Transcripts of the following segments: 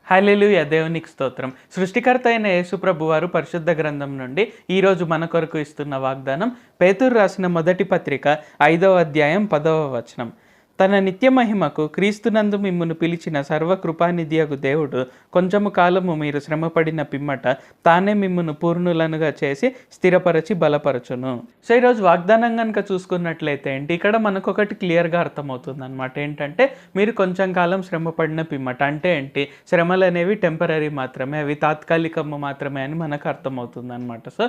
హల్లెలూయా! దేవునికి స్తోత్రం. సృష్టికర్త అయిన యేసుప్రభు వారు పరిశుద్ధ గ్రంథం నుండి ఈరోజు మన కొరకు ఇస్తున్న వాగ్దానం పేతురు రాసిన మొదటి పత్రిక 5వ అధ్యాయం 10వ వచనం. తన నిత్య మహిమకు క్రీస్తునందు మిమ్మును పిలిచిన సర్వకృపానిధియగు దేవుడు కొంచెము కాలము మీరు శ్రమపడిన పిమ్మట తానే మిమ్మును పూర్ణులనుగా చేసి స్థిరపరచి బలపరచును. సో ఈరోజు వాగ్దానం కనుక చూసుకున్నట్లయితే ఏంటి ఇక్కడ మనకు ఒకటి క్లియర్గా అర్థమవుతుంది అనమాట. ఏంటంటే మీరు కొంచెం కాలం శ్రమపడిన పిమ్మట అంటే ఏంటి, శ్రమలు అనేవి టెంపరీ మాత్రమే, అవి తాత్కాలికము మాత్రమే అని మనకు అర్థమవుతుంది అనమాట. సో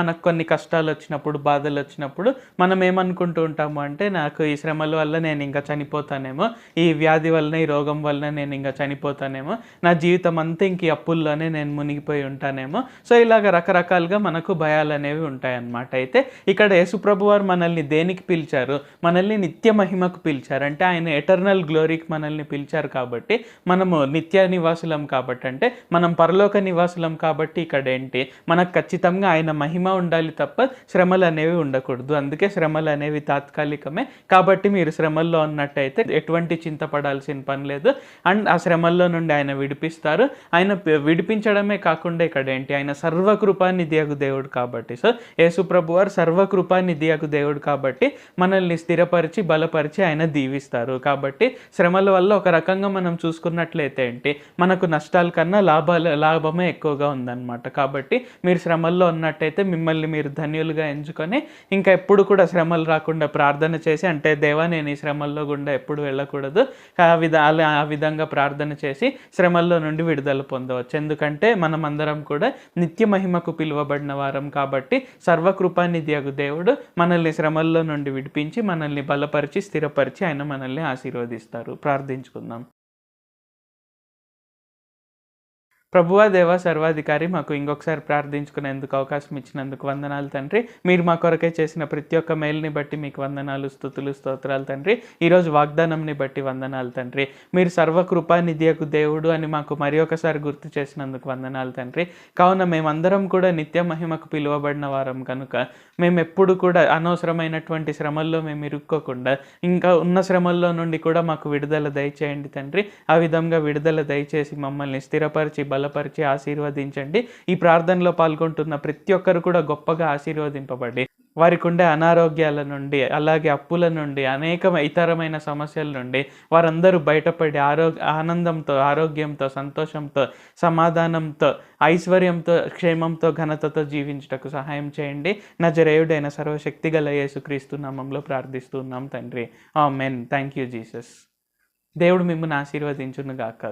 మనకు కొన్ని కష్టాలు వచ్చినప్పుడు, బాధలు వచ్చినప్పుడు మనం ఏమనుకుంటూ ఉంటాము అంటే, నాకు ఈ శ్రమల వల్ల నేను ఇంకా చనిపోతానేమో, ఈ వ్యాధి వలన, ఈ రోగం వలన నేను ఇంకా చనిపోతానేమో, నా జీవితం అంతా ఇంక ఈ అప్పుల్లోనే నేను మునిగిపోయి ఉంటానేమో. సో ఇలాగ రకరకాలుగా మనకు భయాలు అనేవి ఉంటాయన్నమాట. అయితే ఇక్కడ యేసుప్రభు వారు మనల్ని దేనికి పిలిచారు? మనల్ని నిత్య మహిమకు పిలిచారు. అంటే ఆయన ఎటర్నల్ గ్లోరీకి మనల్ని పిలిచారు కాబట్టి, మనము నిత్య నివాసులం కాబట్టి, అంటే మనం పరలోక నివాసులం కాబట్టి ఇక్కడ ఏంటి, మనకు ఖచ్చితంగా ఆయన మహిమ ఉండాలి తప్ప శ్రమలు అనేవి ఉండకూడదు. అందుకే శ్రమలు అనేవి తాత్కాలికమే. కాబట్టి మీరు శ్రమల్లో ఉన్నట్టయితే ఎటువంటి చింతపడాల్సిన పని లేదు. అండ్ ఆ శ్రమల్లో నుండి ఆయన విడిపిస్తారు. ఆయన విడిపించడమే కాకుండా ఇక్కడ ఏంటి, ఆయన సర్వకృపానిధియగు దేవుడు కాబట్టి, సో యేసుప్రభు వారు సర్వకృపానిధియగు దేవుడు కాబట్టి మనల్ని స్థిరపరిచి బలపరిచి ఆయన దీవిస్తారు. కాబట్టి శ్రమల వల్ల ఒక రకంగా మనం చూసుకున్నట్లయితే ఏంటి, మనకు నష్టాల కన్నా లాభమే ఎక్కువగా ఉందన్నమాట. కాబట్టి మీరు శ్రమల్లో ఉన్నట్టయితే మిమ్మల్ని మీరు ధన్యులుగా ఎంచుకొని ఇంకా ఎప్పుడు కూడా శ్రమలు రాకుండా ప్రార్థన చేసి, అంటే దేవా నేను ఈ శ్రమల్లో గుండా ఎప్పుడు వెళ్ళకూడదు, ఆ విధంగా ప్రార్థన చేసి శ్రమల్లో నుండి విడుదల పొందవచ్చు. ఎందుకంటే మనం అందరం కూడా నిత్య మహిమకు పిలువబడిన వారం కాబట్టి సర్వకృపానిధియగు దేవుడు మనల్ని శ్రమల్లో నుండి విడిపించి మనల్ని బలపరిచి స్థిరపరిచి ఆయన మనల్ని ఆశీర్వదిస్తారు. ప్రార్థించుకుందాం. ప్రభువా దేవ సర్వాధికారి, మాకు ఇంకొకసారి ప్రార్థించుకునేందుకు అవకాశం ఇచ్చినందుకు వందనాలు తండ్రి. మీరు మా కొరకే చేసిన ప్రతి ఒక్క మేలుని బట్టి మీకు వందనాలు, స్తుతులు, స్తోత్రాలు తండ్రి. ఈరోజు వాగ్దానంని బట్టి వందనాలు తండ్రి. మీరు సర్వకృపానిధియగు దేవుడు అని మాకు మరి ఒకసారి గుర్తు చేసినందుకు వందనాలు తండ్రి. కావున మేమందరం కూడా నిత్య మహిమకు పిలువబడిన వారం కనుక మేము ఎప్పుడు కూడా అనవసరమైనటువంటి శ్రమల్లో మేము ఇరుక్కోకుండా ఇంకా ఉన్న శ్రమల్లో నుండి కూడా మాకు విడుదల దయచేయండి తండ్రి. ఆ విధంగా విడుదల దయచేసి మమ్మల్ని స్థిరపరిచి బలపరిచి ఆశీర్వదించండి. ఈ ప్రార్థనలో పాల్గొంటున్న ప్రతి ఒక్కరు కూడా గొప్పగా ఆశీర్వదింపబడి వారికి ఉండే అనారోగ్యాల నుండి, అలాగే అప్పుల నుండి, అనేక ఇతరమైన సమస్యల నుండి వారందరూ బయటపడి ఆనందంతో, ఆరోగ్యంతో, సంతోషంతో, సమాధానంతో, ఐశ్వర్యంతో, క్షేమంతో, ఘనతతో జీవించుటకు సహాయం చేయండి. నజరేయుడైన సర్వశక్తిగల యేసుక్రీస్తు నామములో ప్రార్థిస్తున్నాం తండ్రి. ఆమేన్. Thank you Jesus. దేవుడు మిమ్మల్ని ఆశీర్వదించును గాక.